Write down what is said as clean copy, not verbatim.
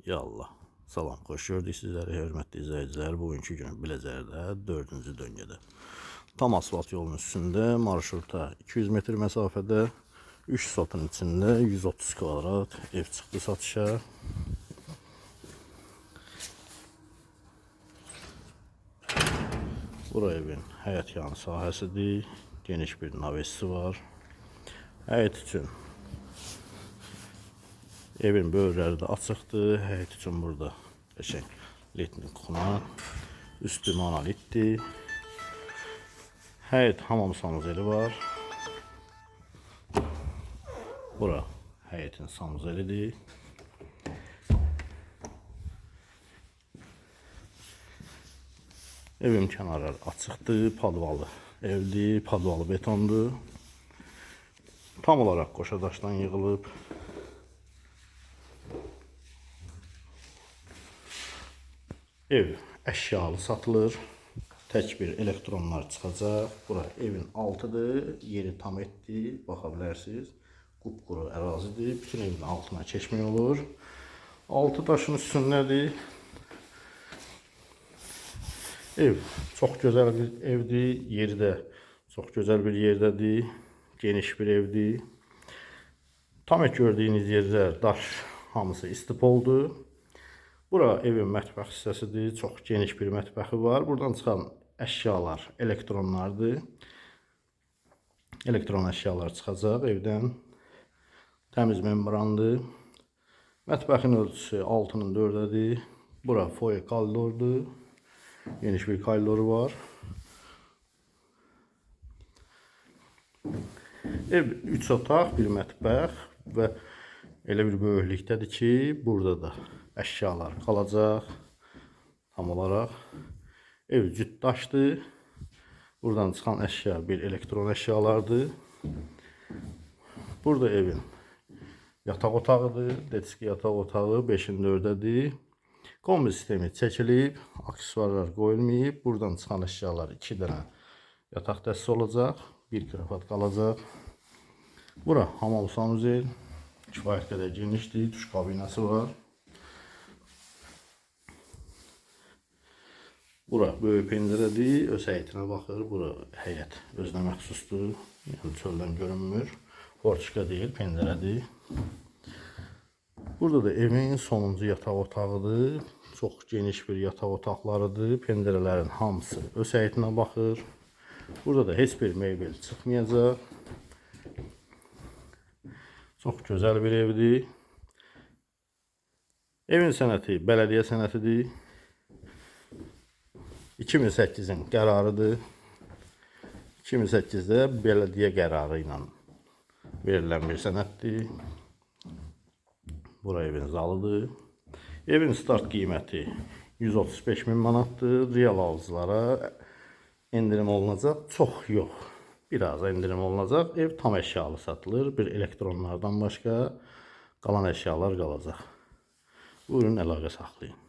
Ya Allah. Salam, xoş gördük sizləri, hörmətli izləyicilər. Bugünkü gün Biləcərdə 4-cü döngədə. Tam asfalt yolunun üstündə, marşruta 200 metr məsafədə, 3 sotun içində 130 kvadrat ev çıxdı satışa. Bura evin həyətyanı sahəsidir. Geniş bir navesi var. Həyət üçün evin böyürləri də açıqdır. Həyət üçün burada qəşəng letnik xuna, üstü monolitdir. Həyət hamam sanuzeli var. Bura həyətin sanuzelidir. Evin kənarları açıqdır, padvalı evdir, padvalı betondur. Tam olaraq qoşa daşdan yığılıb. Ev əşyalı satılır. Tək bir elektronlar çıxacaq. Bura evin altıdır, yeri tam etdi, baxa bilərsiniz. Qupquru ərazidir, bütün evin altına keçmək olur. Altı daşın üstündədir. Ev çox gözəl bir evdir, yeri də çox gözəl bir yerdədir, geniş bir evdir. Tam gördüyünüz yerlər daş hamısı istipoldur. Bura evin mətbəx hissəsidir, çox geniş bir mətbəxi var. Buradan çıxan əşyalar elektronlardır. Elektron əşyalar çıxacaq evdən. Təmiz membrandır. Mətbəxin ölçüsü 6'nın 4'dədir. Bura foyer koridordur. Geniş bir koridoru var. Ev 3 otaq, bir mətbəx və elə bir böyüklükdədir ki, burada da əşyalar qalacaq tam olaraq. Ev cüt daşdır. Buradan çıxan əşya bir elektron əşyalardır. Burada evin yataq otağıdır. Detski yataq otağı 5'in 4'dədir. Kombi sistemi çəkilib, aksesuarlar qoyulmayıb. Buradan çıxan əşyalar 2 dənə yataq dəstəsi olacaq. Bir krafat qalacaq. Bura hamam sanuzel. Kifayət qədər genişdir. Duş kabinası var. Bura böyük pəncərədir. Öz həyətinə baxır. Bura həyət özünə məxsusdur. Yəni çöldən görünmür. Porçika deyil, pəncərədir. Burada da evin sonuncu yataq otağıdır. Çox geniş bir yataq otaqlarıdır. Pəncərələrin hamısı öz həyətinə baxır. Burada da heç bir mebel çıxmayacaq. Çox gözəl bir evdir. Evin sənəti bələdiyyə sənətidir. 2008'in qərarıdır. 2008'də bələdiyyə qərarı ilə verilən bir sənətdir. Bura evin zalıdır. Evin start qiyməti 135.000 manatdır. Real alıcılara endirim olunacaq. Çox yox. Biraz endirim olunacaq. Ev tam əşyalı satılır. Bir elektronlardan başqa qalan əşyalar qalacaq. Buyurun əlaqə saxlayın.